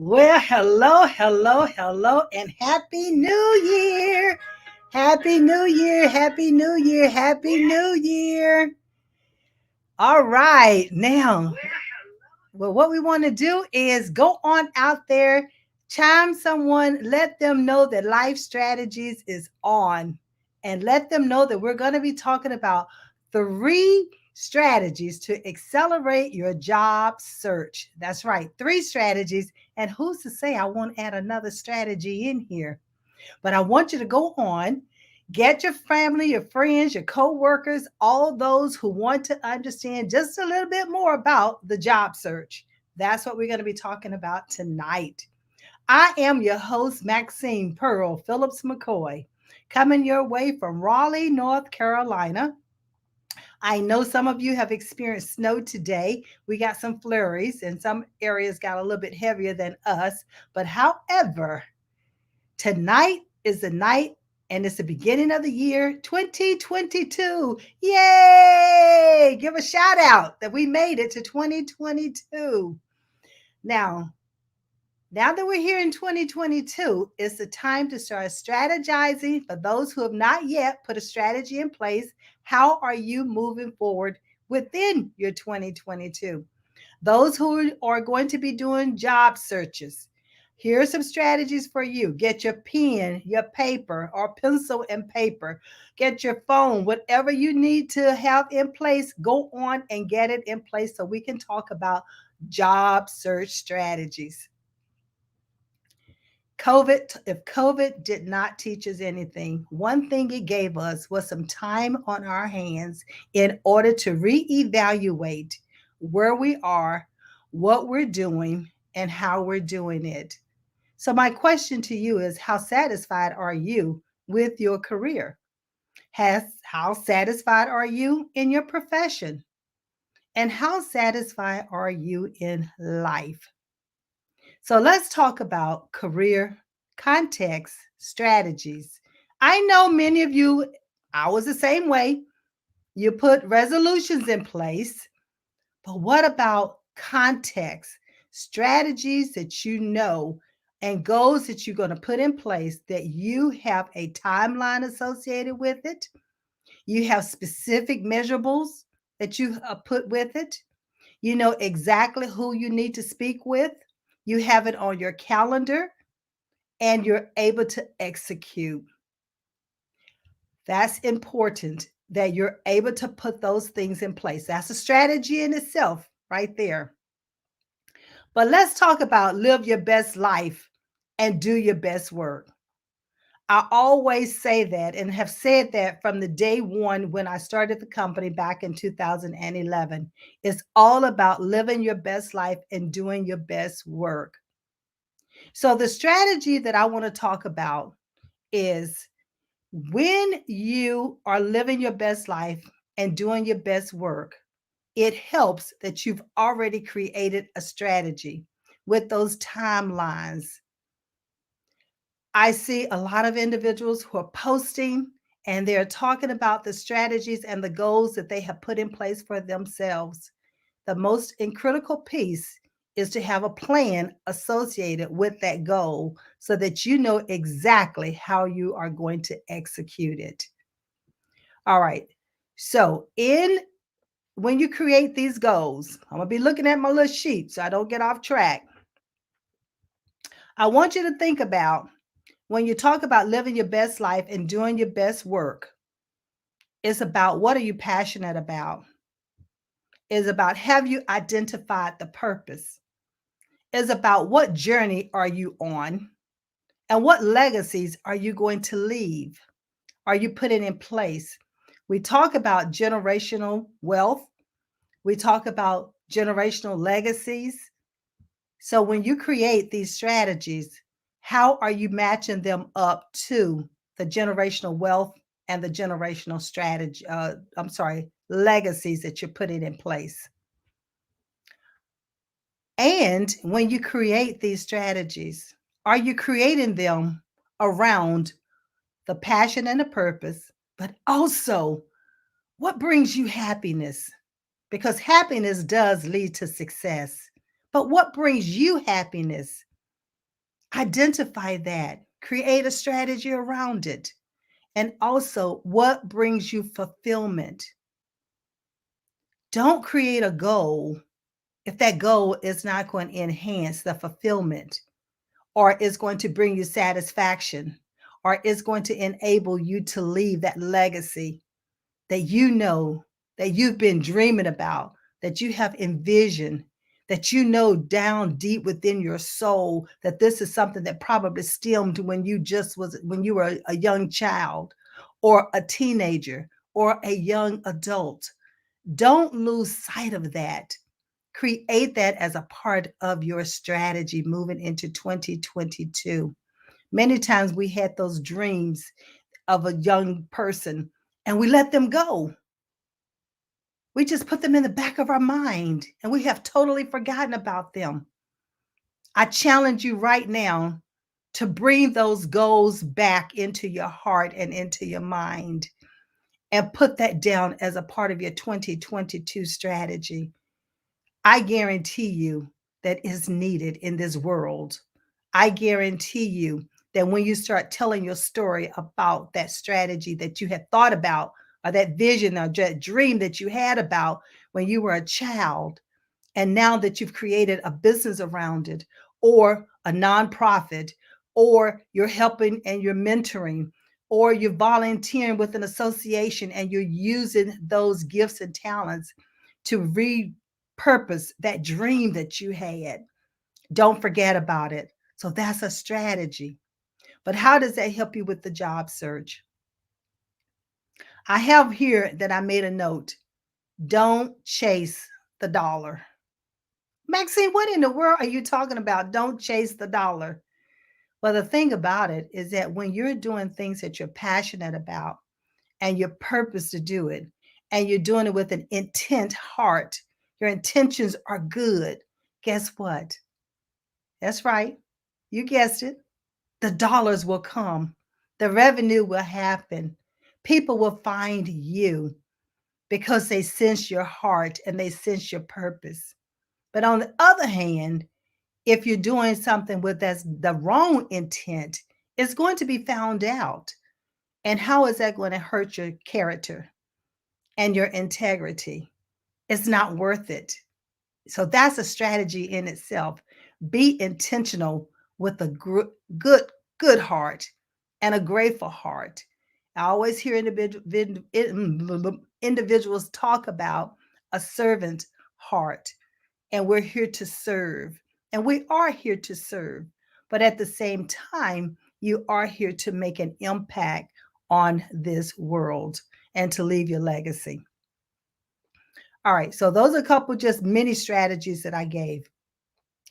Well, hello, and Happy New Year! Happy New Year, Happy New Year, Happy New Year. All right, now, what we want to do is go on out there, chime someone, let them know that Life Strategies is on, and let them know that we're going to be talking about three strategies to accelerate your job search. That's right, three strategies. And who's to say I won't add another strategy in here? But I want you to go on, get your family, your friends, your co-workers, all those who want to understand just a little bit more about the job search. That's what we're going to be talking about tonight. I am your host, Maxine Phillips McKoy, coming your way from Raleigh, North Carolina. I know some of you have experienced snow today. We got some flurries, and some areas got a little bit heavier than us. But however, tonight is the night and it's the beginning of the year 2022. Yay! Give a shout out that we made it to 2022. Now, now that we're here in 2022, it's the time to start strategizing. For those who have not yet put a strategy in place, how are you moving forward within your 2022? Those who are going to be doing job searches, here are some strategies for you. Get your pen, your paper, or pencil and paper. Get your phone, whatever you need to have in place, go on and get it in place so we can talk about job search strategies. If COVID did not teach us anything, one thing it gave us was some time on our hands in order to reevaluate where we are, what we're doing, and how we're doing it. So, my question to you is, how satisfied are you with your career? How satisfied are you in your profession? And how satisfied are you in life? So let's talk about career context strategies. I know many of you, I was the same way. You put resolutions in place, but what about context strategies that you know and goals that you're going to put in place that you have a timeline associated with it? You have specific measurables that you put with it. You know exactly who you need to speak with. You have it on your calendar and you're able to execute. That's important that you're able to put those things in place. That's a strategy in itself, right there. But let's talk about live your best life and do your best work. I always say that and have said that from the day one when I started the company back in 2011. It's all about living your best life and doing your best work. So, the strategy that I want to talk about is when you are living your best life and doing your best work, it helps that you've already created a strategy with those timelines. I see a lot of individuals who are posting and they're talking about the strategies and the goals that they have put in place for themselves. The most critical piece is to have a plan associated with that goal so that you know exactly how you are going to execute it. All right. So, in when you create these goals, I'm going to be looking at my little sheet so I don't get off track. I want you to think about when you talk about living your best life and doing your best work, it's about what are you passionate about? It's about have you identified the purpose? It's about what journey are you on? And what legacies are you going to leave? Are you putting in place? We talk about generational wealth. We talk about generational legacies. So when you create these strategies, how are you matching them up to the generational wealth and the generational strategy? Legacies that you're putting in place. And when you create these strategies, are you creating them around the passion and the purpose, but also what brings you happiness? Because happiness does lead to success. But what brings you happiness? Identify that, create a strategy around it. And also, what brings you fulfillment? Don't create a goal if that goal is not going to enhance the fulfillment or is going to bring you satisfaction or is going to enable you to leave that legacy that you know, that you've been dreaming about, that you have envisioned, that you know down deep within your soul that this is something that probably stemmed when you were a young child or a teenager or a young adult. Don't lose sight of that. Create that as a part of your strategy moving into 2022. Many times we had those dreams of a young person and we let them go. We just put them in the back of our mind and we have totally forgotten about them. I challenge you right now to bring those goals back into your heart and into your mind and put that down as a part of your 2022 strategy. I guarantee you that is needed in this world. I guarantee you that when you start telling your story about that strategy that you had thought about, or that vision or that dream that you had about when you were a child, and now that you've created a business around it, or a nonprofit, or you're helping and you're mentoring, or you're volunteering with an association and you're using those gifts and talents to repurpose that dream that you had, don't forget about it. So that's a strategy. But how does that help you with the job search? I have here that I made a note. Don't chase the dollar. Maxine, what in the world are you talking about? Don't chase the dollar. Well, the thing about it is that when you're doing things that you're passionate about and your purpose to do it, and you're doing it with an intent heart, your intentions are good. Guess what? That's right. You guessed it. The dollars will come, the revenue will happen. People will find you because they sense your heart and they sense your purpose. But on the other hand, if you're doing something with that's the wrong intent, it's going to be found out. And how is that going to hurt your character and your integrity? It's not worth it. So that's a strategy in itself. Be intentional with a good, good heart and a grateful heart. I always hear individuals talk about a servant heart, and we're here to serve. And we are here to serve. But at the same time, you are here to make an impact on this world and to leave your legacy. All right, so those are a couple just mini strategies that I gave.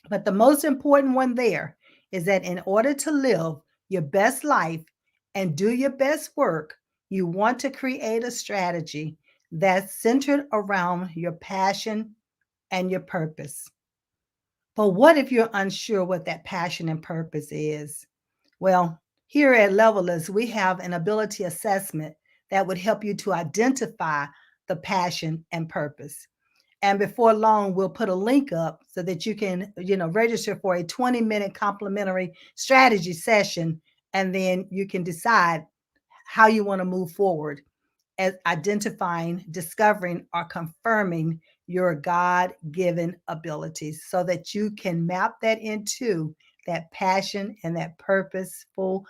But the most important one there is that in order to live your best life and do your best work, you want to create a strategy that's centered around your passion and your purpose. But what if you're unsure what that passion and purpose is? Well, here at Levelers, we have an ability assessment that would help you to identify the passion and purpose. And before long, we'll put a link up so that you can, register for a 20-minute complimentary strategy session. And then you can decide how you want to move forward as identifying, discovering, or confirming your God given abilities so that you can map that into that passion and that purposeful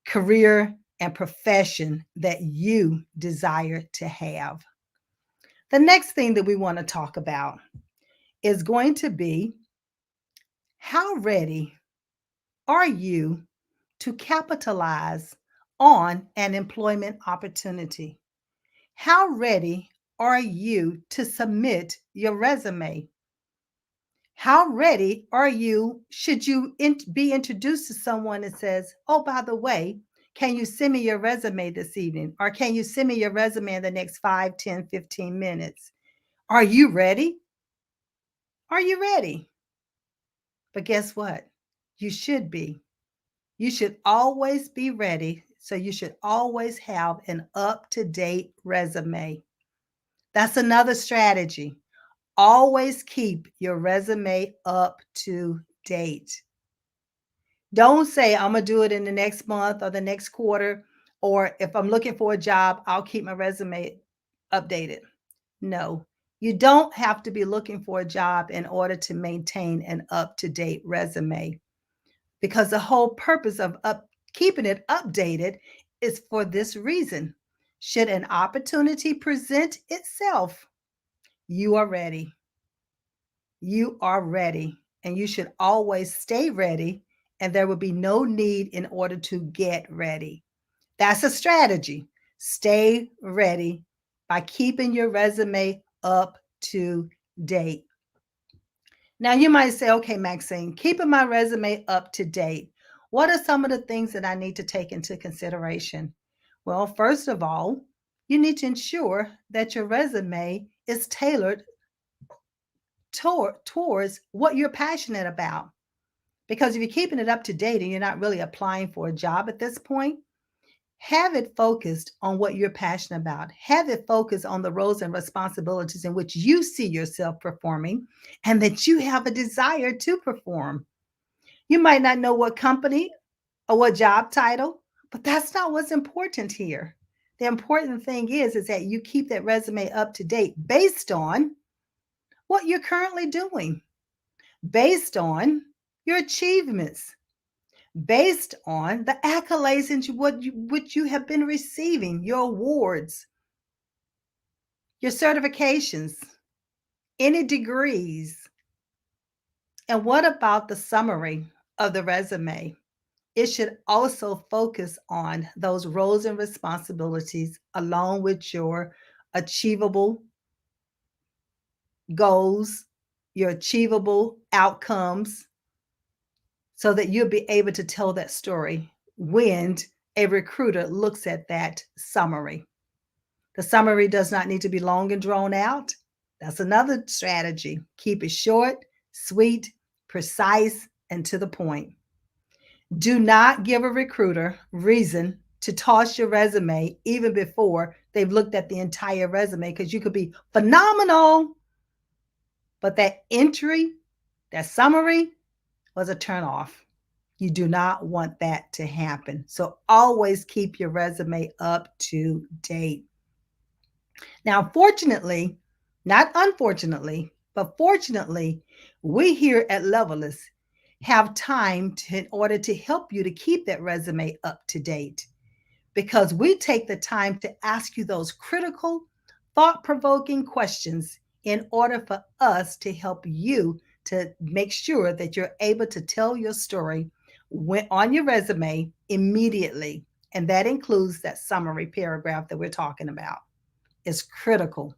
career and profession that you desire to have. The next thing that we want to talk about is going to be, how ready are you to capitalize on an employment opportunity? How ready are you to submit your resume? How ready are you should you be introduced to someone that says, oh, by the way, can you send me your resume this evening? Or can you send me your resume in the next 5, 10, 15 minutes? Are you ready? Are you ready? But guess what? You should be. You should always be ready. So you should always have an up to date resume. That's another strategy. Always keep your resume up to date. Don't say, I'm going to do it in the next month or the next quarter, or if I'm looking for a job, I'll keep my resume updated. No, you don't have to be looking for a job in order to maintain an up to date resume, because the whole purpose of keeping it updated is for this reason. Should an opportunity present itself, you are ready. You are ready, and you should always stay ready, and there will be no need in order to get ready. That's a strategy. Stay ready by keeping your resume up to date. Now, you might say, okay, Maxine, keeping my resume up to date, what are some of the things that I need to take into consideration? Well, first of all, you need to ensure that your resume is tailored towards what you're passionate about. Because if you're keeping it up to date and you're not really applying for a job at this point, have it focused on what you're passionate about. Have it focused on the roles and responsibilities in which you see yourself performing and that you have a desire to perform. You might not know what company or what job title, but that's not what's important here. The important thing is that you keep that resume up to date based on what you're currently doing, based on your achievements, based on the accolades and which you have been receiving, your awards, your certifications, any degrees. And what about the summary of the resume? It should also focus on those roles and responsibilities along with your achievable goals, your achievable outcomes, so that you'll be able to tell that story when a recruiter looks at that summary. The summary does not need to be long and drawn out. That's another strategy. Keep it short, sweet, precise, and to the point. Do not give a recruiter reason to toss your resume even before they've looked at the entire resume, because you could be phenomenal, but that entry, that summary was a turnoff. You do not want that to happen. So always keep your resume up to date. Now, fortunately, not unfortunately, but fortunately, we here at Levelist have time in order to help you to keep that resume up to date, because we take the time to ask you those critical, thought provoking questions in order for us to help you to make sure that you're able to tell your story on your resume immediately. And that includes that summary paragraph that we're talking about. It's critical.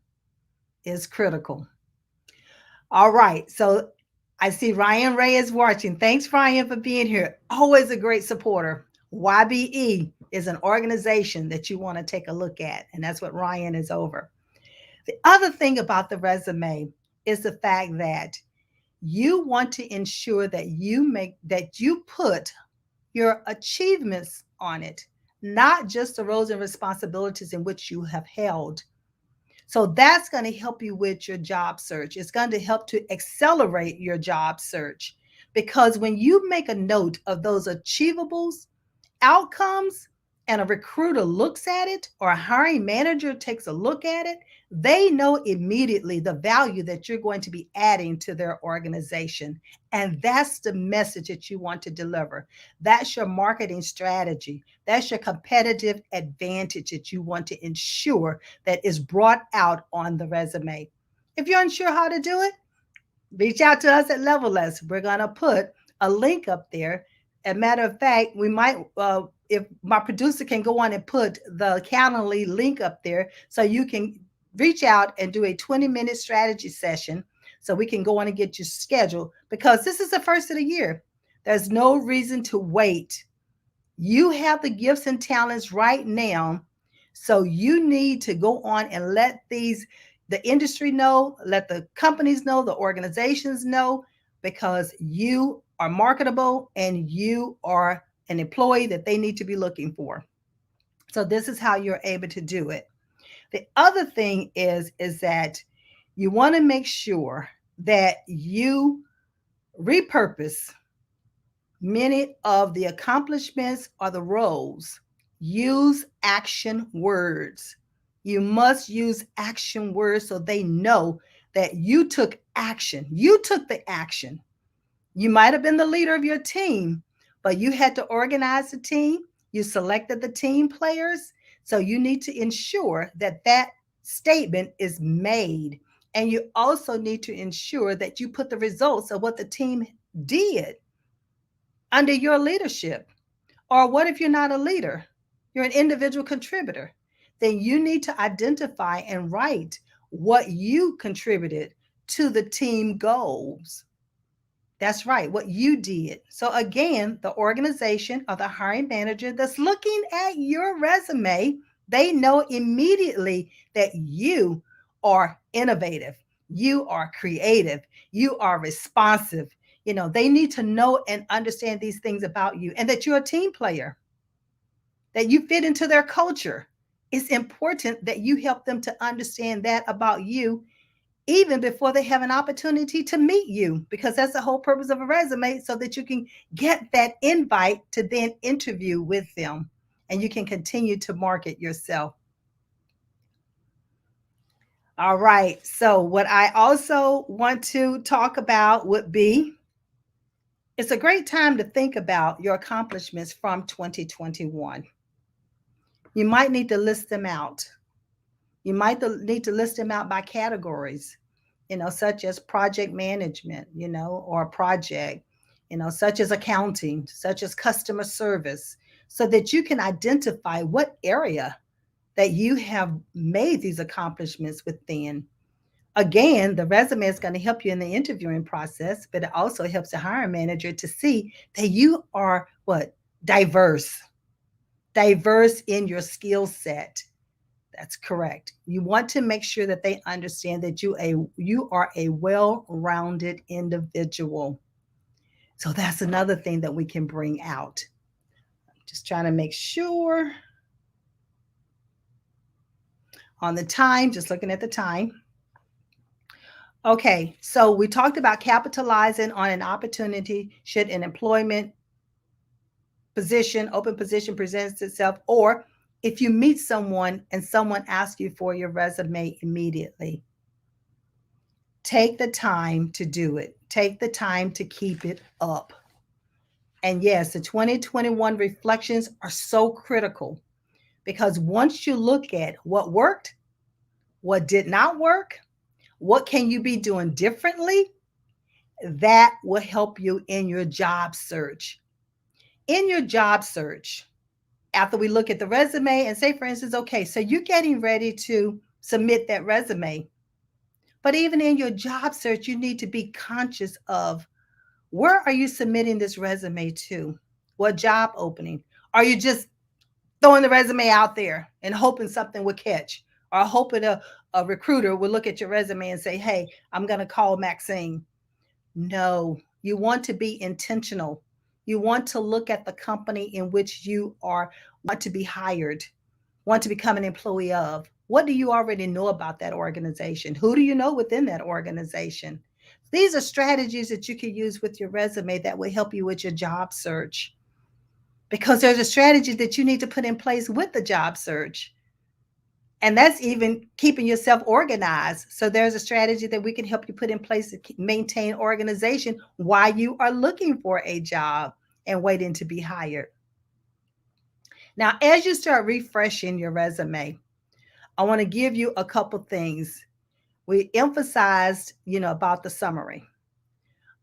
It's critical. All right. So I see Ryan Ray is watching. Thanks, Ryan, for being here. Always a great supporter. YBE is an organization that you want to take a look at, and that's what Ryan is over. The other thing about the resume is the fact that you want to ensure that you put your achievements on it, not just the roles and responsibilities in which you have held. So that's going to help you with your job search. It's going to help to accelerate your job search, because when you make a note of those achievables, outcomes, and a recruiter looks at it or a hiring manager takes a look at it, they know immediately the value that you're going to be adding to their organization. And that's the message that you want to deliver. That's your marketing strategy. That's your competitive advantage that you want to ensure that is brought out on the resume. If you're unsure how to do it, reach out to us at Leveless. We're going to put a link up there. As a matter of fact, we might, if my producer can go on and put the Calendly link up there, so you can reach out and do a 20-minute strategy session, so we can go on and get you scheduled, because this is the first of the year. There's no reason to wait. You have the gifts and talents right now. So you need to go on and let the industry know, let the companies know, the organizations know, because you are marketable and you are an employee that they need to be looking for. So this is how you're able to do it. The other thing is that you want to make sure that you repurpose Many of the accomplishments or the roles use action words. You must use action words so they know that you took action. You took the action. You might have been the leader of your team, but you had to organize the team. You selected the team players. So you need to ensure that that statement is made. And you also need to ensure that you put the results of what the team did under your leadership. Or what if you're not a leader? You're an individual contributor. Then you need to identify and write what you contributed to the team goals. That's right, what you did. So, again, the organization or the hiring manager that's looking at your resume, they know immediately that you are innovative, you are creative, you are responsive. They need to know and understand these things about you and that you're a team player, that you fit into their culture. It's important that you help them to understand that about you even before they have an opportunity to meet you, because that's the whole purpose of a resume, so that you can get that invite to then interview with them and you can continue to market yourself. All right. So, what I also want to talk about would be it's a great time to think about your accomplishments from 2021. You might need to list them out. You might need to list them out by categories, such as project management, or project, such as accounting, such as customer service, so that you can identify what area that you have made these accomplishments within. Again, the resume is going to help you in the interviewing process, but it also helps the hiring manager to see that you are what? Diverse in your skill set. That's correct. You want to make sure that they understand that you are a well-rounded individual. So that's another thing that we can bring out. Just trying to make sure on the time, just looking at the time. Okay, so we talked about capitalizing on an opportunity should an employment open position presents itself, or if you meet someone and someone asks you for your resume immediately. Take the time to do it. Take the time to keep it up. And yes, the 2021 reflections are so critical, because once you look at what worked, what did not work, what can you be doing differently, that will help you in your job search. In your job search, after we look at the resume and say, for instance, okay, so you're getting ready to submit that resume. But even in your job search, you need to be conscious of, where are you submitting this resume to? What job opening? Are you just throwing the resume out there and hoping something will catch, or hoping a recruiter will look at your resume and say, hey, I'm going to call Maxine? No, you want to be intentional. You want to look at the company in which you want to be hired, want to become an employee of. What do you already know about that organization? Who do you know within that organization? These are strategies that you can use with your resume that will help you with your job search, because there's a strategy that you need to put in place with the job search. And that's even keeping yourself organized. So there's a strategy that we can help you put in place to maintain organization while you are looking for a job and waiting to be hired. Now, as you start refreshing your resume, I want to give you a couple things. We emphasized, about the summary,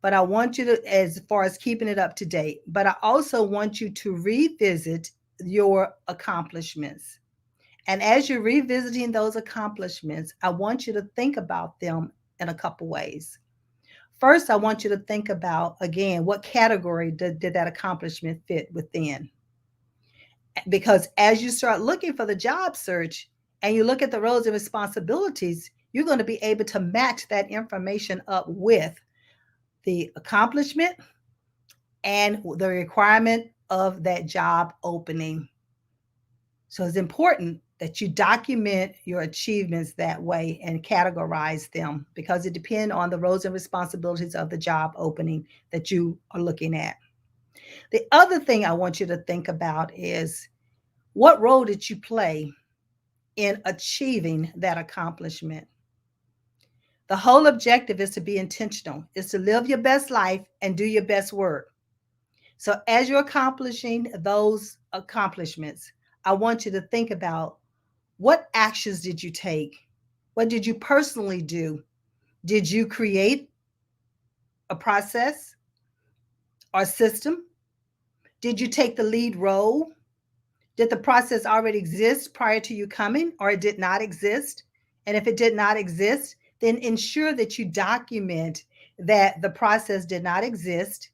but I want you to, as far as keeping it up to date, but I also want you to revisit your accomplishments. And as you're revisiting those accomplishments, I want you to think about them in a couple ways. First, I want you to think about, again, what category did that accomplishment fit within? Because as you start looking for the job search and you look at the roles and responsibilities, you're going to be able to match that information up with the accomplishment and the requirement of that job opening. So it's important that you document your achievements that way and categorize them, because it depends on the roles and responsibilities of the job opening that you are looking at. The other thing I want you to think about is, what role did you play in achieving that accomplishment? The whole objective is to be intentional, is to live your best life and do your best work. So, as you're accomplishing those accomplishments, I want you to think about, what actions did you take? What did you personally do? Did you create a process or system? Did you take the lead role? Did the process already exist prior to you coming, or it did not exist? And if it did not exist, then ensure that you document that the process did not exist,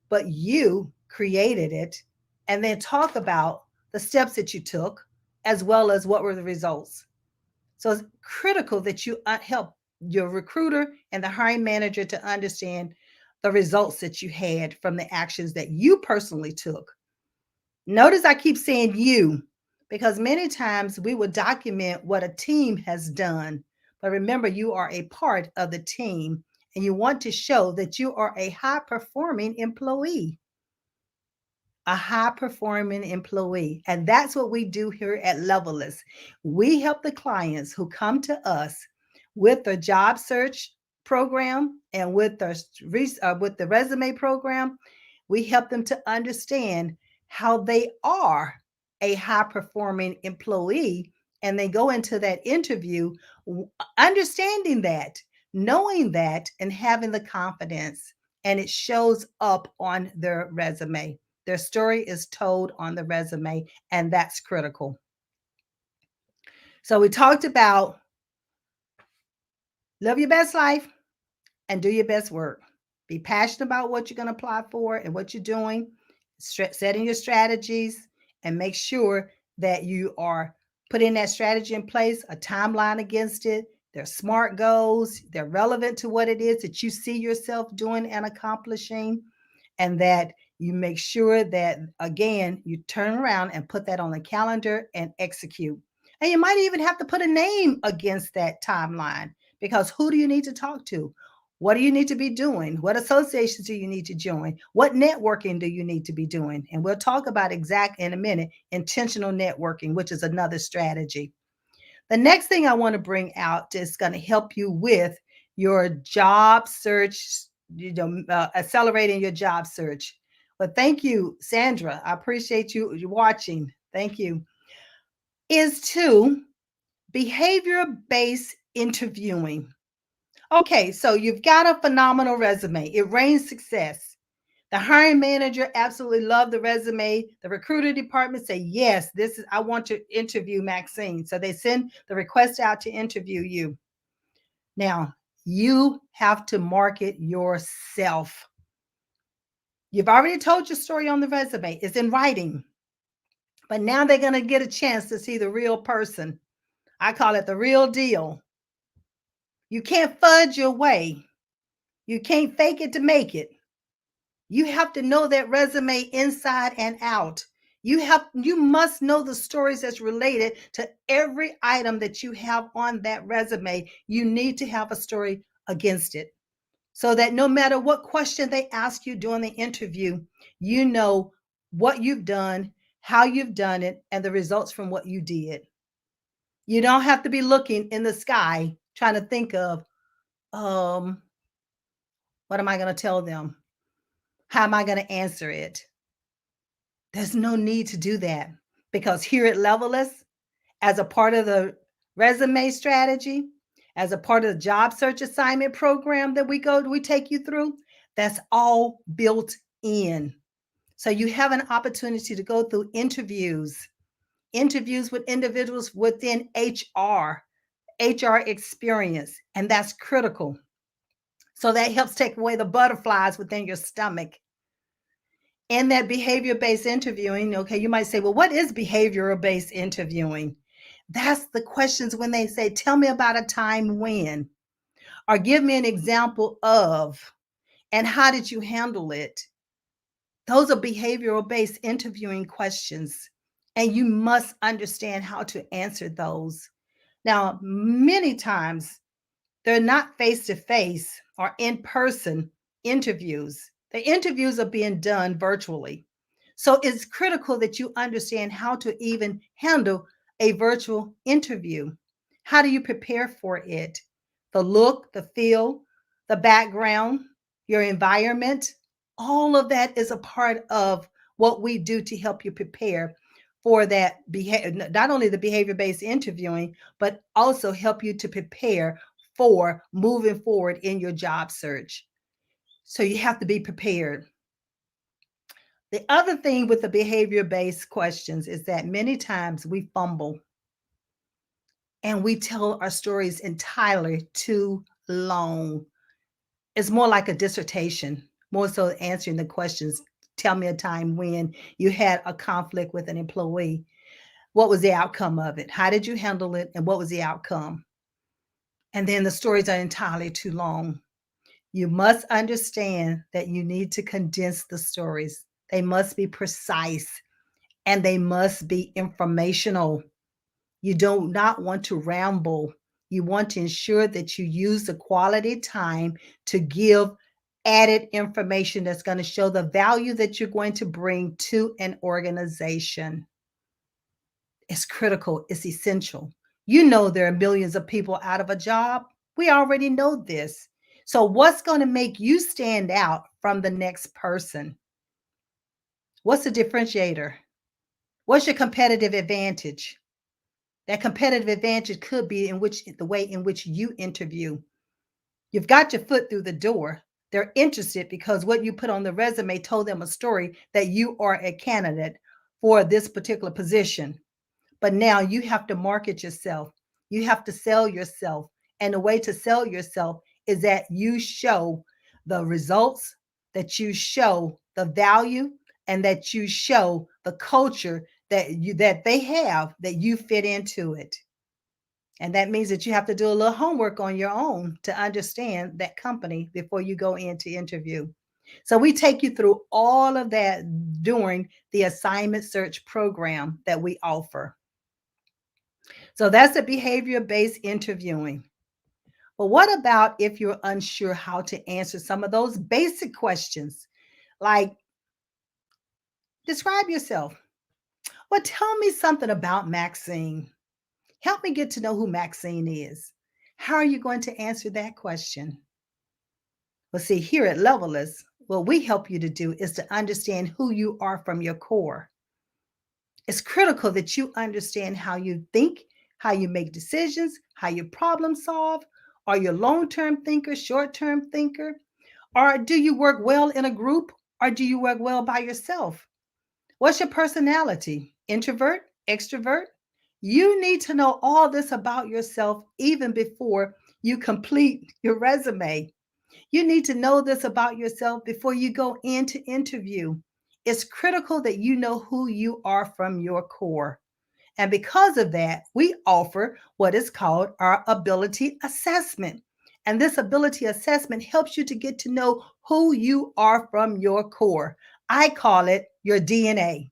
but you created it, and then talk about the steps that you took, as well as what were the results. So it's critical that you help your recruiter and the hiring manager to understand the results that you had from the actions that you personally took. Notice I keep saying you, because many times we will document what a team has done. But remember, you are a part of the team, and you want to show that you are a high performing employee. A high performing employee. And that's what we do here at Levelist. We help the clients who come to us with the job search program and with the resume program. We help them to understand how they are a high performing employee, and they go into that interview understanding that, knowing that, and having the confidence, and it shows up on their resume. Their story is told on the resume, and that's critical. So we talked about live your best life and do your best work. Be passionate about what you're going to apply for and what you're doing, setting your strategies, and make sure that you are putting that strategy in place, a timeline against it. They're smart goals, they're relevant to what it is that you see yourself doing and accomplishing, and that you make sure that, again, you turn around and put that on the calendar and execute. And you might even have to put a name against that timeline, because who do you need to talk to? What do you need to be doing? What associations do you need to join? What networking do you need to be doing? And we'll talk about exact in a minute, intentional networking, which is another strategy. The next thing I want to bring out is going to help you with your job search, accelerating your job search. But thank you, Sandra. I appreciate you watching. Thank you. Is to behavior-based interviewing. Okay, so you've got a phenomenal resume. It rains success. The hiring manager absolutely loved the resume. The recruiter department say, yes, I want to interview Maxine. So they send the request out to interview you. Now, you have to market yourself. You've already told your story on the resume. It's in writing. But now they're going to get a chance to see the real person. I call it the real deal. You can't fudge your way. You can't fake it to make it. You have to know that resume inside and out. You must know the stories that's related to every item that you have on that resume. You need to have a story against it, so that no matter what question they ask you during the interview, you know what you've done, how you've done it, and the results from what you did. You don't have to be looking in the sky trying to think of, what am I going to tell them? How am I going to answer it? There's no need to do that, because here at Levelist, as a part of the resume strategy, as a part of the job search assignment program that we take you through, that's all built in. So you have an opportunity to go through interviews with individuals within HR experience, and that's critical. So that helps take away the butterflies within your stomach. In that behavior-based interviewing, okay, you might say, well, what is behavioral-based interviewing? That's the questions when they say, tell me about a time when, or give me an example of, and how did you handle it? Those are behavioral-based interviewing questions, and you must understand how to answer those. Now, many times they're not face-to-face or in-person interviews. The interviews are being done virtually. So it's critical that you understand how to even handle a virtual interview. How do you prepare for it? The look, the feel, the background, your environment, all of that is a part of what we do to help you prepare for that behavior, not only the behavior based interviewing, but also help you to prepare for moving forward in your job search. So you have to be prepared. The other thing with the behavior based questions is that many times we fumble and we tell our stories entirely too long. It's more like a dissertation, more so answering the questions. Tell me a time when you had a conflict with an employee. What was the outcome of it? How did you handle it? And what was the outcome? And then the stories are entirely too long. You must understand that you need to condense the stories. They must be precise and they must be informational. You do not want to ramble. You want to ensure that you use the quality time to give added information that's going to show the value that you're going to bring to an organization. It's critical, it's essential. You know, there are millions of people out of a job. We already know this. So, what's going to make you stand out from the next person? What's the differentiator? What's your competitive advantage? That competitive advantage could be in which the way in which you interview. You've got your foot through the door. They're interested because what you put on the resume told them a story that you are a candidate for this particular position. But now you have to market yourself. You have to sell yourself. And the way to sell yourself is that you show the results, that you show the value, and that you show the culture that they have, that you fit into it. And that means that you have to do a little homework on your own to understand that company before you go in to interview. So we take you through all of that during the assignment search program that we offer. So that's the behavior based interviewing. But what about if you're unsure how to answer some of those basic questions? Like, describe yourself. Well, tell me something about Maxine. Help me get to know who Maxine is. How are you going to answer that question? Well, see, here at Levelist, what we help you to do is to understand who you are from your core. It's critical that you understand how you think, how you make decisions, how you problem solve. Are you a long term thinker, short term thinker? Or do you work well in a group or do you work well by yourself? What's your personality? Introvert, extrovert? You need to know all this about yourself even before you complete your resume. You need to know this about yourself before you go into interview. It's critical that you know who you are from your core. And because of that, we offer what is called our ability assessment. And this ability assessment helps you to get to know who you are from your core. I call it your DNA.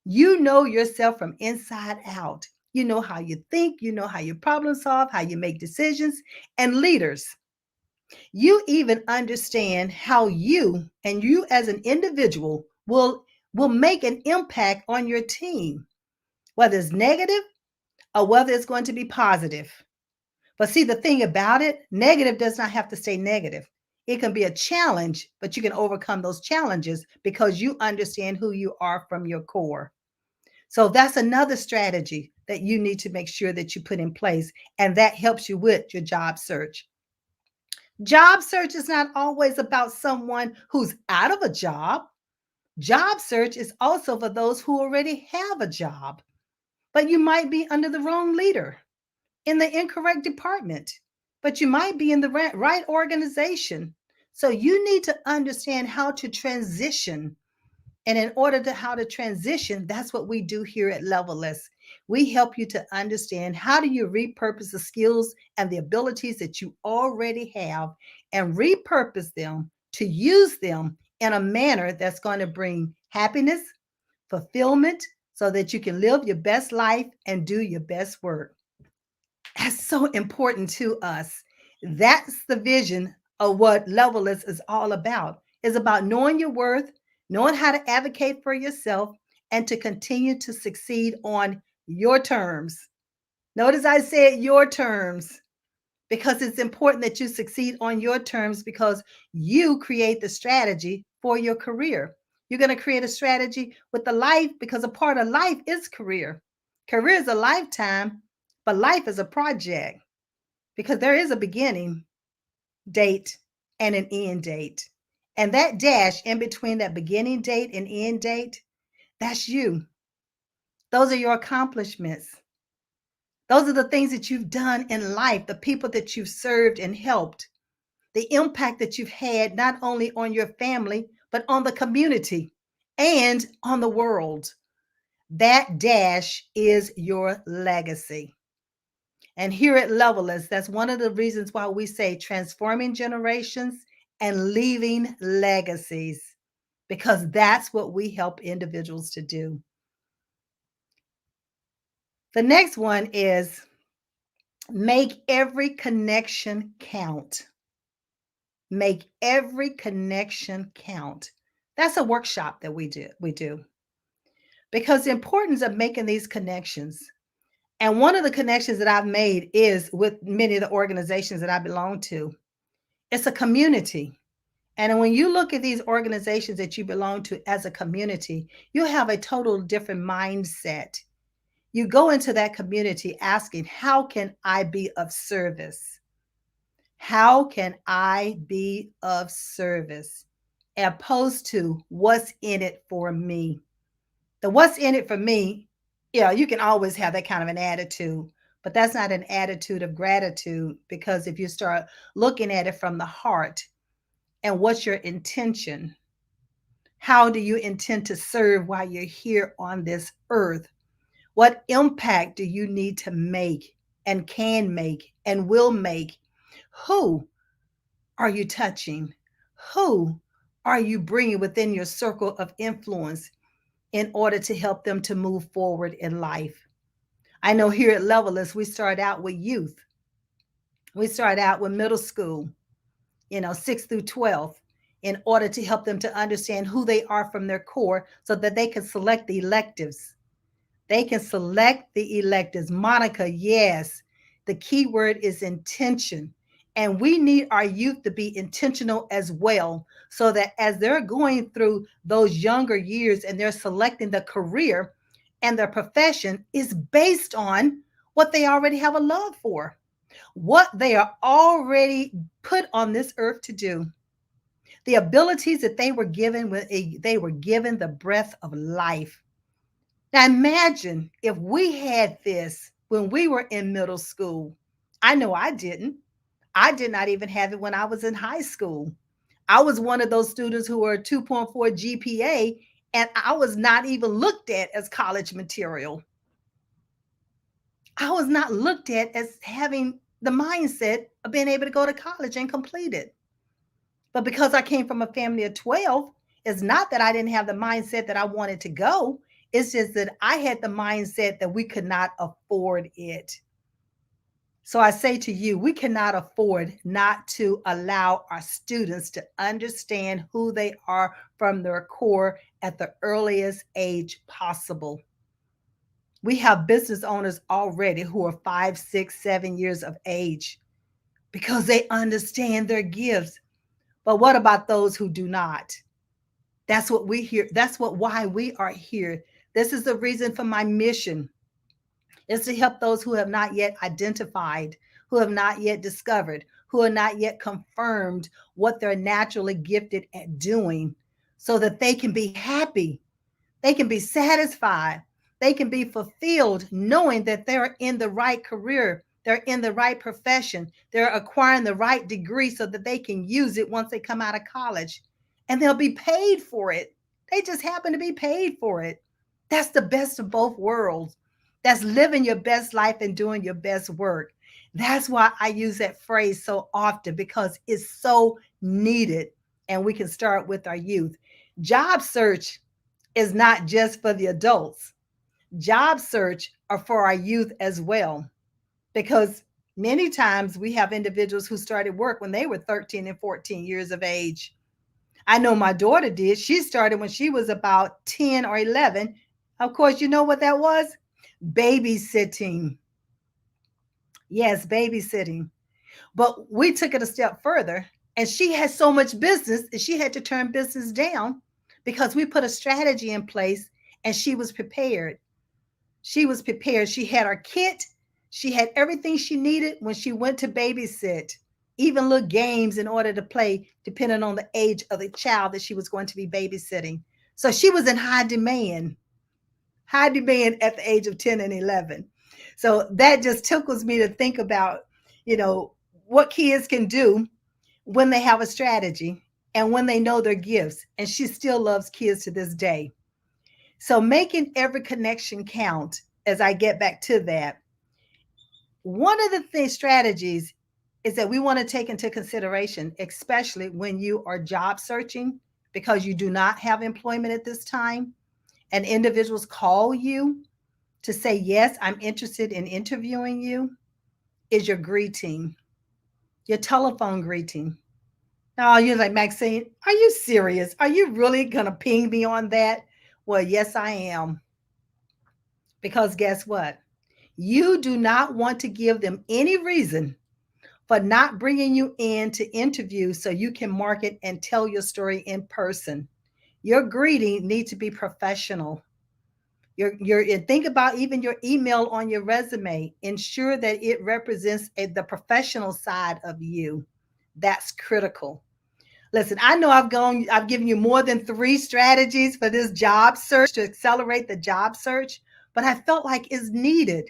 You know yourself from inside out. You know how you think, you know how you problem solve, how you make decisions, and leaders. You even understand how you as an individual will make an impact on your team, whether it's negative or whether it's going to be positive. But see, the thing about it, negative does not have to stay negative. It can be a challenge, but you can overcome those challenges because you understand who you are from your core. So that's another strategy that you need to make sure that you put in place, and that helps you with your job search. Job search is not always about someone who's out of a job. Job search is also for those who already have a job, but you might be under the wrong leader in the incorrect department, but you might be in the right organization. So you need to understand how to transition. And in order to how to transition, that's what we do here at Levelist. We help you to understand how do you repurpose the skills and the abilities that you already have and repurpose them to use them in a manner that's going to bring happiness, fulfillment, so that you can live your best life and do your best work. That's so important to us. That's the vision of what Levelist is all about. It's about knowing your worth, knowing how to advocate for yourself, and to continue to succeed on your terms. Notice I said your terms, because it's important that you succeed on your terms, because you create the strategy for your career. You're going to create a strategy with the life, because a part of life is career. Career is a lifetime, but life is a project, because there is a beginning date and an end date. And that dash in between that beginning date and end date, that's you. Those are your accomplishments. Those are the things that you've done in life, the people that you've served and helped, the impact that you've had not only on your family, but on the community and on the world. That dash is your legacy. And here at Levelers, that's one of the reasons why we say transforming generations and leaving legacies, because that's what we help individuals to do. The next one is make every connection count. Make every connection count. That's a workshop that we do because the importance of making these connections. And one of the connections that I've made is with many of the organizations that I belong to. It's a community. And when you look at these organizations that you belong to as a community, you have a total different mindset. You go into that community asking, how can I be of service? How can I be of service? Opposed to what's in it for me. The what's in it for me, yeah, you can always have that kind of an attitude, but that's not an attitude of gratitude, because if you start looking at it from the heart, and what's your intention? How do you intend to serve while you're here on this earth? What impact do you need to make and can make and will make? Who are you touching? Who are you bringing within your circle of influence in order to help them to move forward in life? I know here at Levelers, we start out with youth. We start out with middle school, 6th through 12th, in order to help them to understand who they are from their core so that they can select the electives. They can select the electives. Monica, yes, the key word is intention. And we need our youth to be intentional as well, so that as they're going through those younger years and they're selecting the career and their profession is based on what they already have a love for, what they are already put on this earth to do. The abilities that they were given when they were given the breath of life. Now imagine if we had this when we were in middle school. I know I didn't. I did not even have it when I was in high school. I was one of those students who were 2.4 GPA, and I was not even looked at as college material. I was not looked at as having the mindset of being able to go to college and complete it. But because I came from a family of 12, it's not that I didn't have the mindset that I wanted to go. It's just that I had the mindset that we could not afford it. So I say to you, we cannot afford not to allow our students to understand who they are from their core at the earliest age possible. We have business owners already who are 5, 6, 7 years of age because they understand their gifts. But what about those who do not? That's what we hear. That's why we are here. This is the reason for my mission, is to help those who have not yet identified, who have not yet discovered, who are not yet confirmed what they're naturally gifted at doing, so that they can be happy, they can be satisfied, they can be fulfilled, knowing that they're in the right career, they're in the right profession, they're acquiring the right degree so that they can use it once they come out of college, and they'll be paid for it. They just happen to be paid for it. That's the best of both worlds. That's living your best life and doing your best work. That's why I use that phrase so often, because it's so needed. And we can start with our youth. Job search is not just for the adults. Job search are for our youth as well, because many times we have individuals who started work when they were 13 and 14 years of age. I know my daughter did. She started when she was about 10 or 11. Of course, you know what that was? Babysitting. Yes, babysitting. But we took it a step further, and she had so much business that she had to turn business down because we put a strategy in place and she was prepared. She was prepared. She had her kit, she had everything she needed when she went to babysit, even little games in order to play, depending on the age of the child that she was going to be babysitting. So she was in high demand at the age of 10 and 11. So that just tickles me to think about, you know, what kids can do when they have a strategy and when they know their gifts. And she still loves kids to this day. So making every connection count, as I get back to that, one of the strategies is that we want to take into consideration, especially when you are job searching because you do not have employment at this time, and individuals call you to say, yes, I'm interested in interviewing you, is your greeting, your telephone greeting. Now you're like, Maxine, are you serious? Are you really going to ping me on that? Well, yes, I am. Because guess what? You do not want to give them any reason for not bringing you in to interview so you can market and tell your story in person. Your greeting needs to be professional. Think about even your email on your resume. Ensure that it represents the professional side of you. That's critical. Listen, I know I've given you more than 3 strategies for this job search to accelerate the job search, but I felt like it's needed.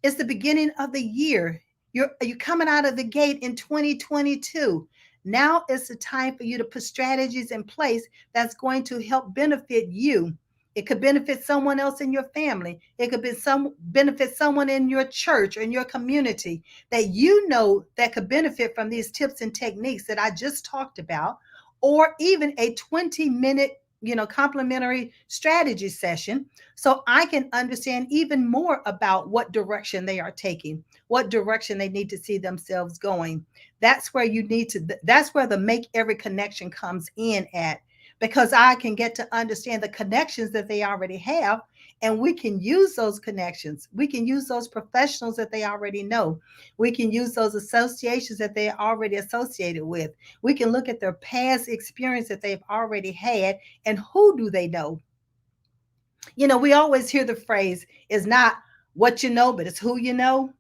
It's the beginning of the year. You're coming out of the gate in 2022. Now is the time for you to put strategies in place that's going to help benefit you. It could benefit someone else in your family. It could be benefit someone in your church or in your community that you know that could benefit from these tips and techniques that I just talked about, or even a 20-minute, complimentary strategy session so I can understand even more about what direction they are taking, what direction they need to see themselves going. That's where the make every connection comes in at, because I can get to understand the connections that they already have, and we can use those connections. We can use those professionals that they already know. We can use those associations that they're already associated with. We can look at their past experience that they've already had, and who do they know? We always hear the phrase, is not what you know, but it's who you know.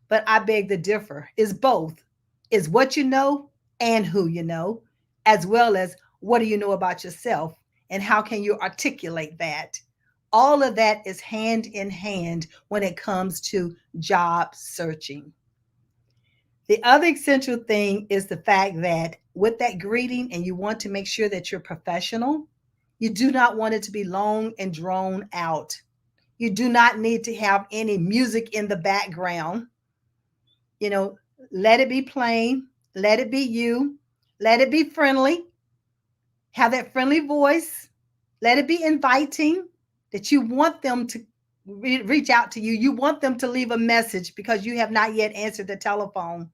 But I beg to differ. It's both. It's what you know and who you know, as well as what do you know about yourself and how can you articulate that. All of that is hand in hand when it comes to job searching. The other essential thing is the fact that with that greeting, and you want to make sure that you're professional, you do not want it to be long and drawn out. You do not need to have any music in the background. You know, let it be plain, let it be you, let it be friendly, have that friendly voice, let it be inviting, that you want them to reach out to you. You want them to leave a message because you have not yet answered the telephone.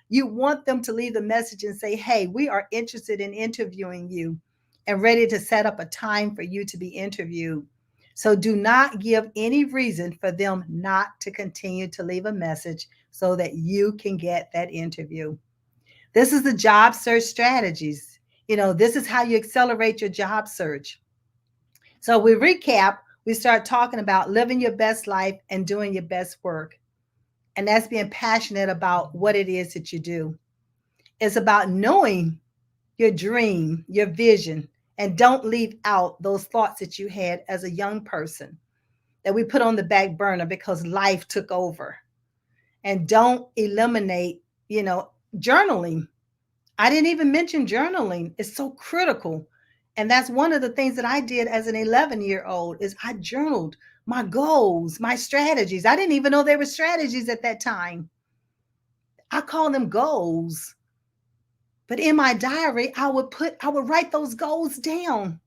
You want them to leave the message and say, hey, we are interested in interviewing you and ready to set up a time for you to be interviewed. So do not give any reason for them not to continue to leave a message so that you can get that interview. This is the job search strategies. This is how you accelerate your job search. So we recap, we start talking about living your best life and doing your best work. And that's being passionate about what it is that you do. It's about knowing your dream, your vision, and don't leave out those thoughts that you had as a young person that we put on the back burner because life took over. And don't eliminate, journaling. I didn't even mention journaling. It's so critical. And that's one of the things that I did as an 11-year-old is I journaled my goals, my strategies. I didn't even know they were strategies at that time. I call them goals. But in my diary, I would write those goals down.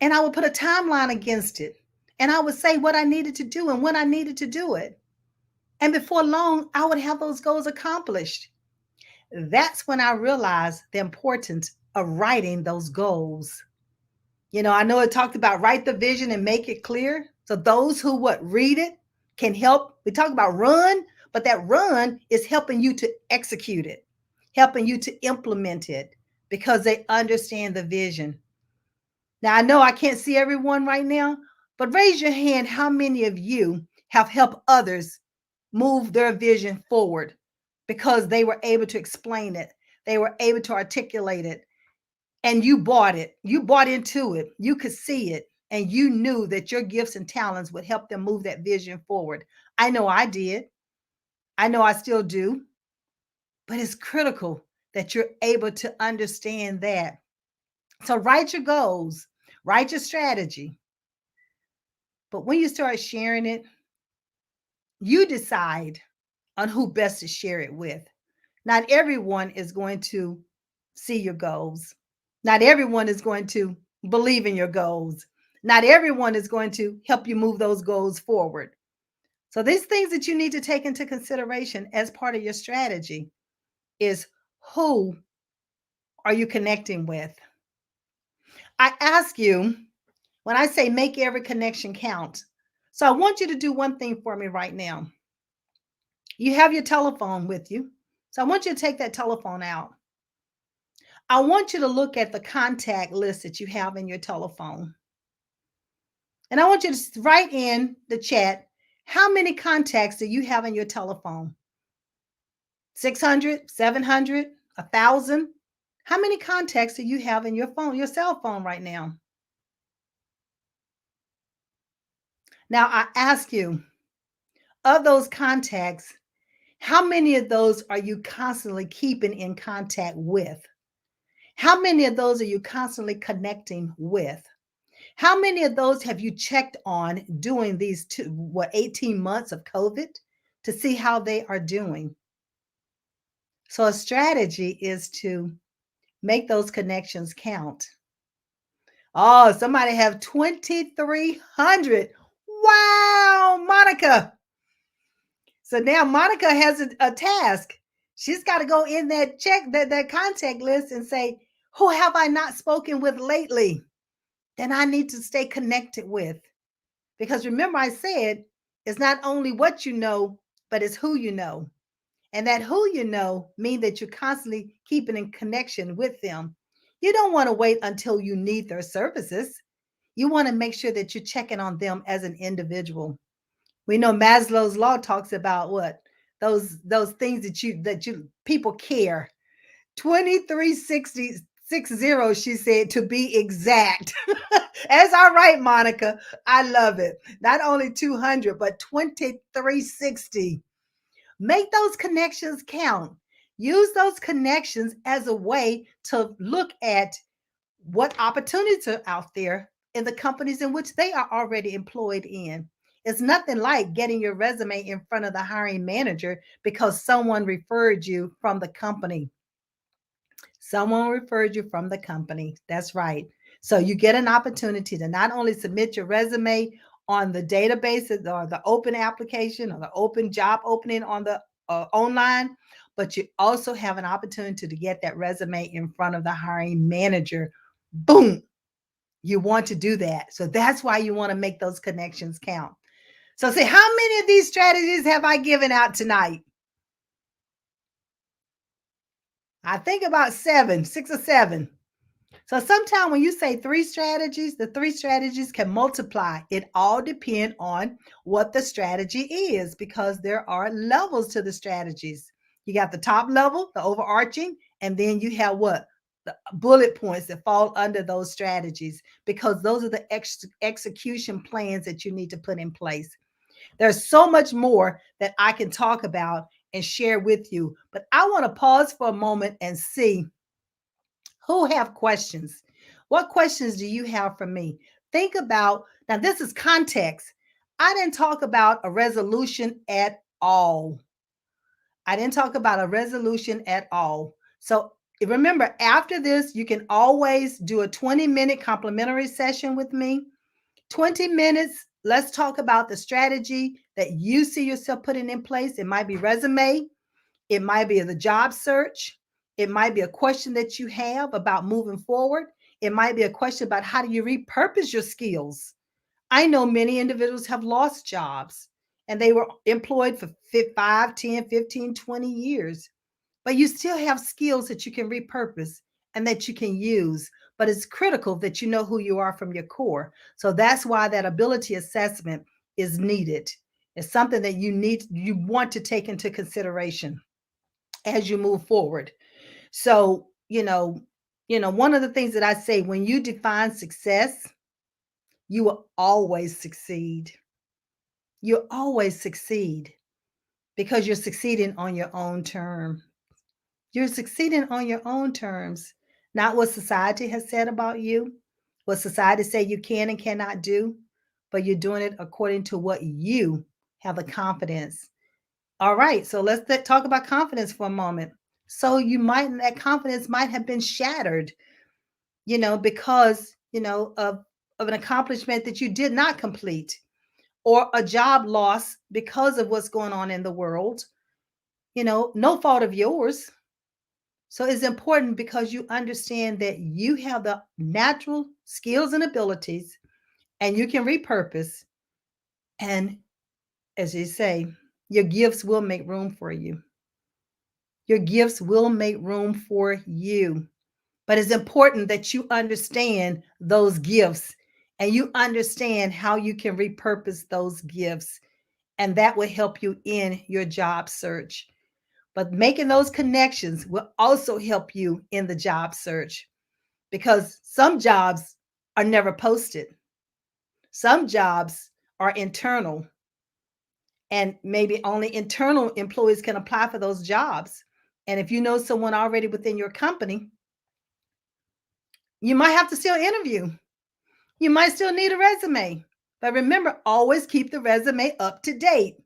And I would put a timeline against it. And I would say what I needed to do and when I needed to do it. And before long, I would have those goals accomplished. That's when I realized the importance of writing those goals. I know it talked about write the vision and make it clear. So those who what read it can help. We talk about run, but that run is helping you to execute it, helping you to implement it because they understand the vision. Now I know I can't see everyone right now, but raise your hand how many of you have helped others move their vision forward because they were able to explain it, they were able to articulate it, and you bought it. You bought into it. You could see it. And you knew that your gifts and talents would help them move that vision forward. I know I did. I know I still do. But it's critical that you're able to understand that. So write your goals, write your strategy. But when you start sharing it, you decide on who best to share it with. Not everyone is going to see your goals. Not everyone is going to believe in your goals. Not everyone is going to help you move those goals forward. So these things that you need to take into consideration as part of your strategy is who are you connecting with? I ask you when I say make every connection count. So I want you to do one thing for me right now. You have your telephone with you. So I want you to take that telephone out. I want you to look at the contact list that you have in your telephone. And I want you to write in the chat how many contacts do you have in your telephone? 600, 700, 1,000? How many contacts do you have in your phone, your cell phone right now? Now, I ask you, of those contacts, how many of those are you constantly keeping in contact with? How many of those are you constantly connecting with? How many of those have you checked on during these 18 months of COVID to see how they are doing? So a strategy is to make those connections count. Oh, somebody have 2,300. Wow, Monica. So now Monica has a task. She's got to go in that that contact list and say, who have I not spoken with lately? Then I need to stay connected with. Because remember, I said it's not only what you know, but it's who you know. And that who you know means that you're constantly keeping in connection with them. You don't want to wait until you need their services. You want to make sure that you're checking on them as an individual. We know Maslow's law talks about what? Those things that you people care. 2360, she said, to be exact. As I write, Monica, I love it. Not only 200, but 2360. Make those connections count. Use those connections as a way to look at what opportunities are out there in the companies in which they are already employed in. It's nothing like getting your resume in front of the hiring manager because someone referred you from the company. Someone referred you from the company. That's right. So you get an opportunity to not only submit your resume on the databases or the open application or the open job opening on the online, but you also have an opportunity to get that resume in front of the hiring manager. Boom. You want to do that. So that's why you want to make those connections count. So say, how many of these strategies have I given out tonight? I think about 6 or 7. So sometimes when you say 3 strategies, the 3 strategies can multiply. It all depends on what the strategy is because there are levels to the strategies. You got the top level, the overarching, and then you have what? The bullet points that fall under those strategies because those are the execution plans that you need to put in place. There's so much more that I can talk about and share with you, but I want to pause for a moment and see who have questions. What questions do you have for me? Think about, now this is context. I didn't talk about a resolution at all. I didn't talk about a resolution at all. So remember, after this, you can always do a 20-minute complimentary session with me. 20 minutes. Let's talk about the strategy that you see yourself putting in place. It might be resume. It might be the job search. It might be a question that you have about moving forward. It might be a question about how do you repurpose your skills. I know many individuals have lost jobs and they were employed for 5, 10, 15, 20 years, but you still have skills that you can repurpose and that you can use. But it's critical that you know who you are from your core. So that's why that ability assessment is needed. It's something that you want to take into consideration as you move forward. So, one of the things that I say, when you define success, you will always succeed. You'll always succeed because you're succeeding on your own term. You're succeeding on your own terms, not what society has said about you, what society say you can and cannot do, but you're doing it according to what you have the confidence. All right, so let's talk about confidence for a moment. So that confidence might have been shattered, because, of an accomplishment that you did not complete, or a job loss because of what's going on in the world, no fault of yours. So it's important because you understand that you have the natural skills and abilities and you can repurpose. And as you say, your gifts will make room for you. Your gifts will make room for you. But it's important that you understand those gifts and you understand how you can repurpose those gifts. And that will help you in your job search. But making those connections will also help you in the job search, because some jobs are never posted. Some jobs are internal, and maybe only internal employees can apply for those jobs. And if you know someone already within your company, you might have to still interview. You might still need a resume. But remember, always keep the resume up to date.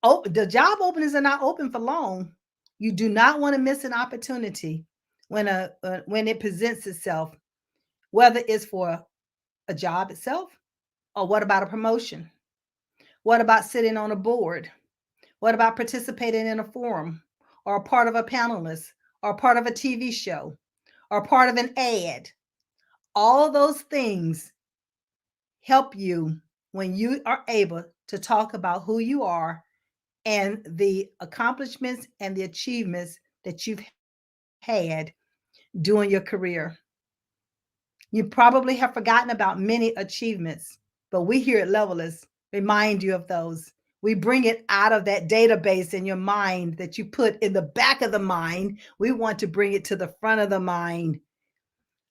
Oh, the job openings are not open for long. You do not want to miss an opportunity when it presents itself, whether it's for a job itself, or what about a promotion? What about sitting on a board? What about participating in a forum, or a part of a panelist, or a part of a TV show, or part of an ad? All those things help you when you are able to talk about who you are and the accomplishments and the achievements that you've had during your career. You probably have forgotten about many achievements, but we here at Levelers remind you of those. We bring it out of that database in your mind that you put in the back of the mind. We want to bring it to the front of the mind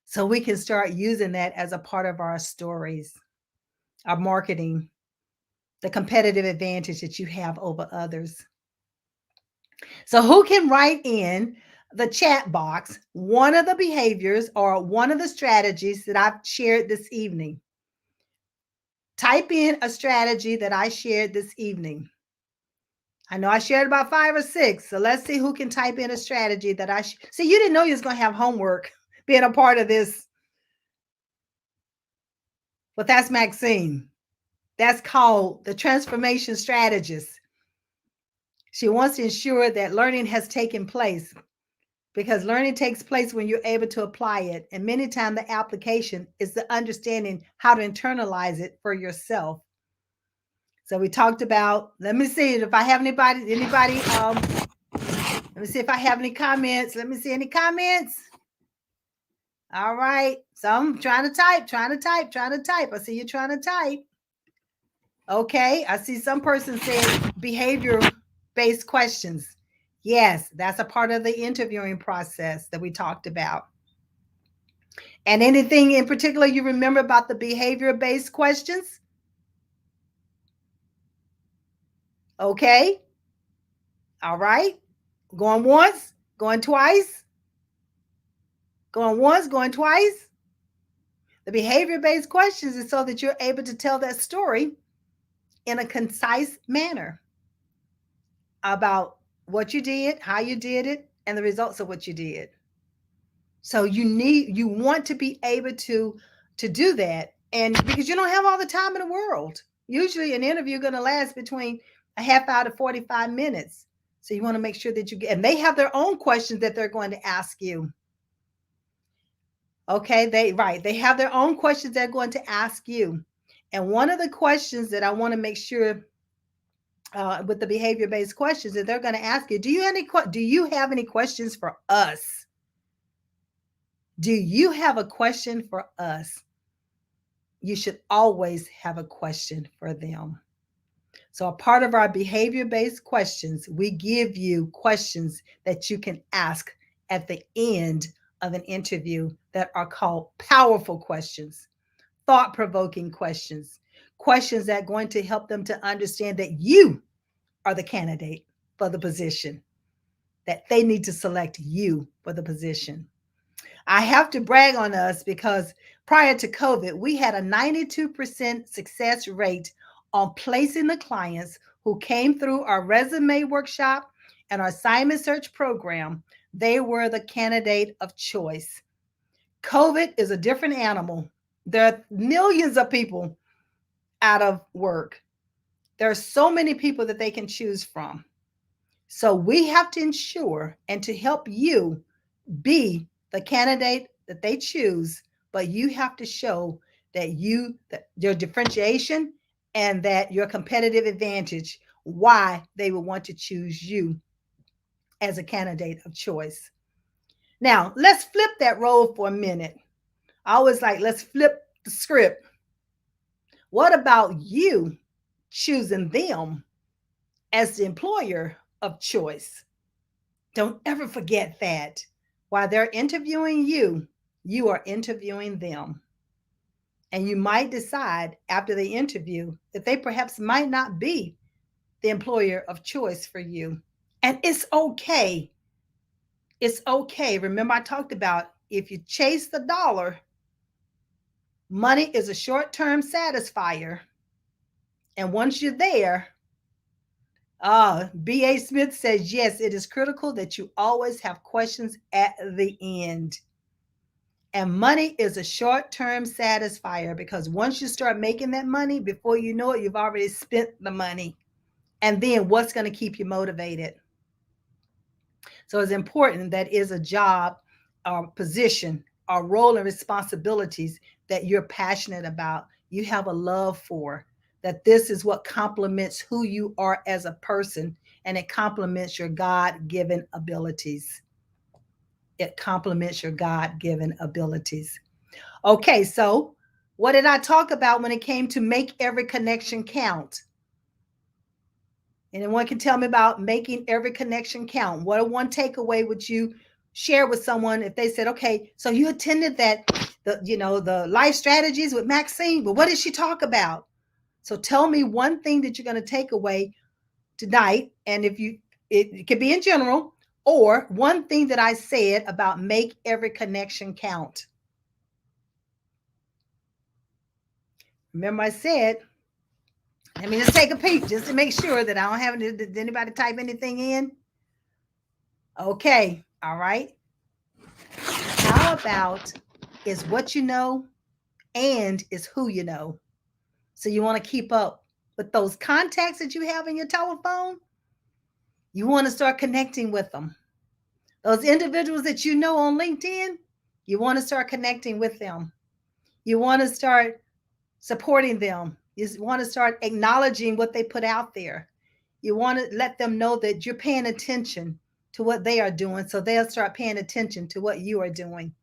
so we can start using that as a part of our stories, our marketing, the competitive advantage that you have over others. So, who can write in the chat box one of the behaviors or one of the strategies that I've shared this evening? Type in a strategy that I shared this evening. I know I shared about 5 or 6. So let's see who can type in a strategy that see. You didn't know you was going to have homework being a part of this, but that's Maxine. That's called the transformation strategist. She wants to ensure that learning has taken place, because learning takes place when you're able to apply it. And many times the application is the understanding how to internalize it for yourself. So we talked about, let me see if I have anybody, let me see if I have any comments. Let me see any comments. All right. So I'm trying to type. I see you trying to type. Okay. I see some person saying behavior-based questions. Yes, that's a part of the interviewing process that we talked about. And anything in particular you remember about the behavior-based questions? Okay. All right. Going once, going twice. Going once, going twice. The behavior-based questions is so that you're able to tell that story in a concise manner about what you did, how you did it, and the results of what you did. So you want to be able to do that, and because you don't have all the time in the world. Usually an interview going to last between a half hour to 45 minutes. So you want to make sure that you get, and they have their own questions that they're going to ask you. Okay, they have their own questions they're going to ask you. And one of the questions that I want to make sure with the behavior-based questions that they're going to ask you, do you have any questions for us? Do you have a question for us? You should always have a question for them. So, a part of our behavior based questions, we give you questions that you can ask at the end of an interview that are called powerful questions, thought provoking questions, questions that are going to help them to understand that you are the candidate for the position, that they need to select you for the position. I have to brag on us because prior to COVID, we had a 92% success rate on placing the clients who came through our resume workshop and our assignment search program. They were the candidate of choice. COVID is a different animal. There are millions of people out of work. There are so many people that they can choose from. So we have to ensure and to help you be the candidate that they choose, but you have to show that your differentiation and that your competitive advantage, why they will want to choose you as a candidate of choice. Now, let's flip that role for a minute. I always like, let's flip the script. What about you choosing them as the employer of choice? Don't ever forget that. While they're interviewing you, you are interviewing them. And you might decide after the interview that they perhaps might not be the employer of choice for you. And it's okay. It's okay. Remember, I talked about if you chase the dollar, money is a short term satisfier. And once you're there, B.A. Smith says, yes, it is critical that you always have questions at the end. And money is a short term satisfier because once you start making that money, before you know it, you've already spent the money. And then what's going to keep you motivated? So it's important that is a job or position or role and responsibilities that you're passionate about, you have a love for, that this is what complements who you are as a person, and it complements your God-given abilities. It complements your God-given abilities. Okay, so what did I talk about when it came to make every connection count? Anyone can tell me about making every connection count. What one takeaway would you share with someone if they said, okay, so you attended the life strategies with Maxine, but what did she talk about? So tell me one thing that you're going to take away tonight. And it could be in general, or one thing that I said about make every connection count. Remember I said, let me just take a peek just to make sure that I don't have did anybody type anything in? Okay, all right. How about is what you know and is who you know? So you want to keep up with those contacts that you have in your telephone. You want to start connecting with them. Those individuals that you know on LinkedIn, you want to start connecting with them. You want to start supporting them. You want to start acknowledging what they put out there. You want to let them know that you're paying attention to what they are doing, so they'll start paying attention to what you are doing.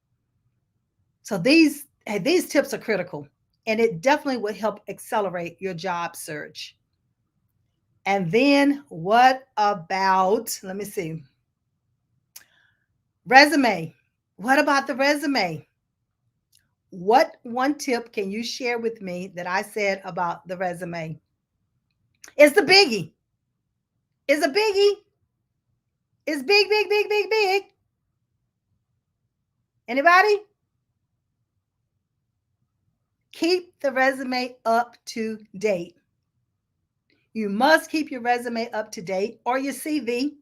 So these tips are critical, and it definitely would help accelerate your job search. And then what about, let me see, resume? What about the resume? What one tip can you share with me that I said about the resume? It's the biggie. It's a biggie. It's big, big, big, big, big. Anybody? Keep the resume up to date. You must keep your resume up to date, or your CV,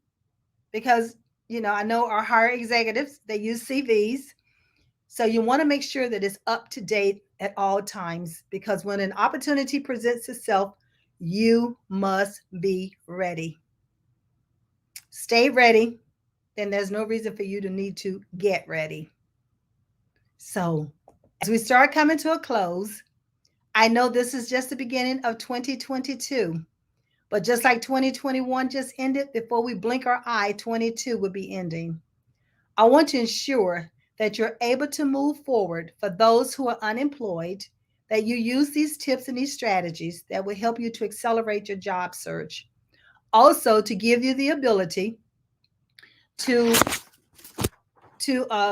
because I know our higher executives, they use CVs. So you want to make sure that it's up to date at all times, because when an opportunity presents itself, you must be ready. Stay ready. Then there's no reason for you to need to get ready. So, as we start coming to a close, I know this is just the beginning of 2022, but just like 2021 just ended, before we blink our eye, 22 will be ending. I want to ensure that you're able to move forward for those who are unemployed, that you use these tips and these strategies that will help you to accelerate your job search. Also, to give you the ability to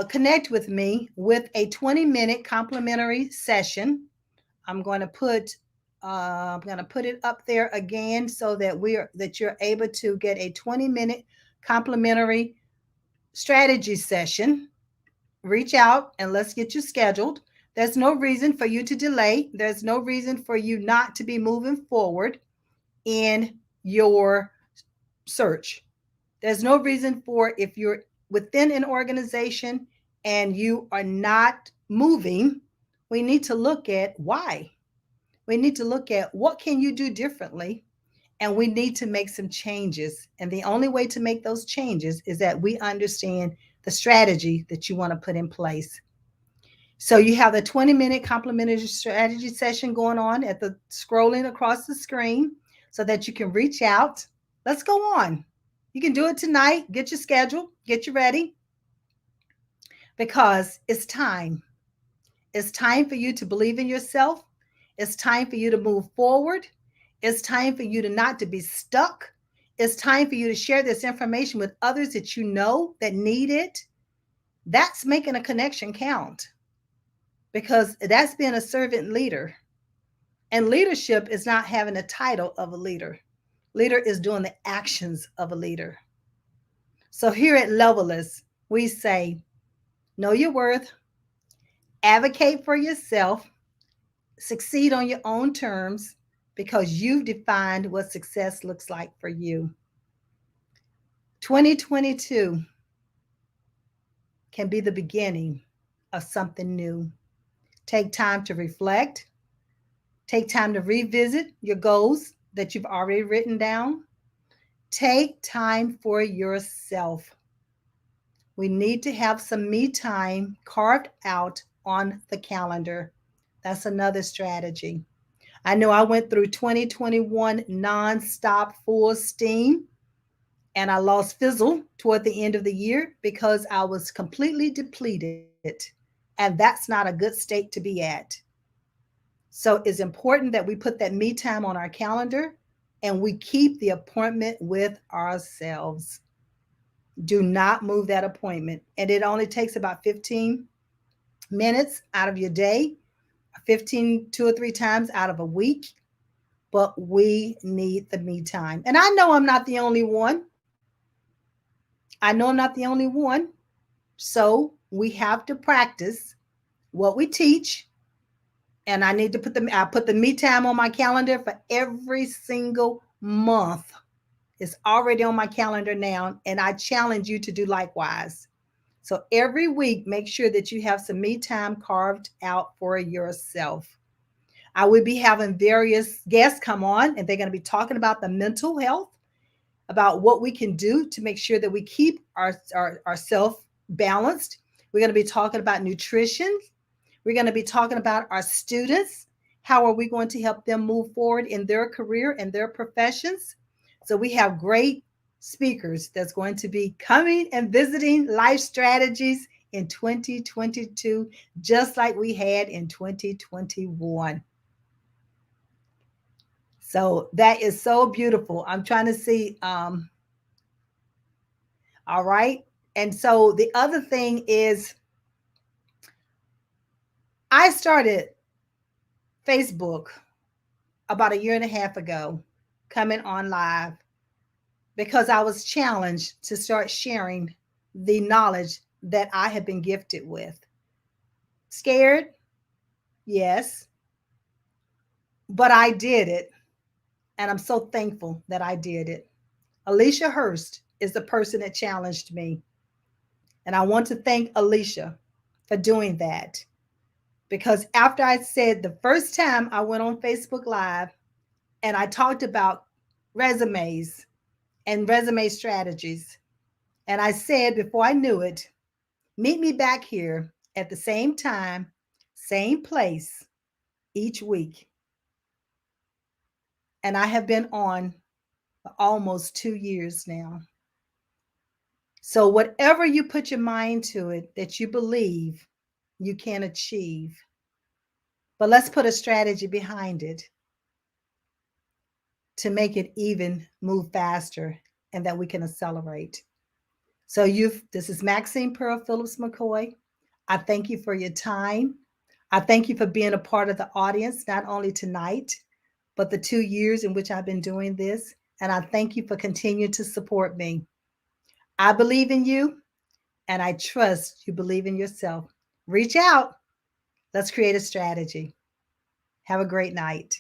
connect with me with a 20-minute complimentary session. I'm going to put it up there again so that you're able to get a 20-minute complimentary strategy session. Reach out and let's get you scheduled. There's no reason for you to delay. There's no reason for you not to be moving forward in your search. There's no reason for, if you're within an organization and you are not moving, we need to look at why. We need to look at what can you do differently, and we need to make some changes. And the only way to make those changes is that we understand the strategy that you want to put in place. So you have the 20-minute complimentary strategy session going on at the scrolling across the screen so that you can reach out. Let's go on. You can do it tonight. Get your schedule, get you ready, because it's time. It's time for you to believe in yourself. It's time for you to move forward. It's time for you to not to be stuck. It's time for you to share this information with others that you know that need it. That's making a connection count, because that's being a servant leader. And leadership is not having a title of a leader. Leader is doing the actions of a leader. So here at Levelist, we say, know your worth, advocate for yourself, succeed on your own terms, because you've defined what success looks like for you. 2022 can be the beginning of something new. Take time to reflect. Take time to revisit your goals that you've already written down. Take time for yourself. We need to have some me time carved out on the calendar. That's another strategy. I know I went through 2021 nonstop full steam, and I lost fizzle toward the end of the year because I was completely depleted. And that's not a good state to be at. So it's important that we put that me time on our calendar and we keep the appointment with ourselves. Do not move that appointment. And it only takes about 15 minutes out of your day, 15, 2 or 3 times out of a week. But we need the me time. And I know I'm not the only one. I know I'm not the only one. So we have to practice what we teach. And I put the me time on my calendar for every single month. It's already on my calendar now, and I challenge you to do likewise. So every week, make sure that you have some me time carved out for yourself. I will be having various guests come on, and they're going to be talking about the mental health, about what we can do to make sure that we keep ourself balanced. We're going to be talking about nutrition. We're going to be talking about our students. How are we going to help them move forward in their career and their professions? So we have great speakers that's going to be coming and visiting Life Strategies in 2022, just like we had in 2021. So that is so beautiful. I'm trying to see. All right. And so the other thing is, I started Facebook about 1.5 years ago, coming on live, because I was challenged to start sharing the knowledge that I had been gifted with. Scared? Yes. But I did it. And I'm so thankful that I did it. Alicia Hurst is the person that challenged me. And I want to thank Alicia for doing that. Because after I said, the first time I went on Facebook Live and I talked about resumes and resume strategies. And I said before I knew it, meet me back here at the same time, same place each week. And I have been on for almost 2 years now. So, whatever you put your mind to it that you believe you can achieve, but let's put a strategy behind it to make it even move faster and that we can accelerate. So, this is Maxine Phillips McKoy. I thank you for your time. I thank you for being a part of the audience, not only tonight, but the 2 years in which I've been doing this. And I thank you for continuing to support me. I believe in you, and I trust you believe in yourself. Reach out. Let's create a strategy. Have a great night.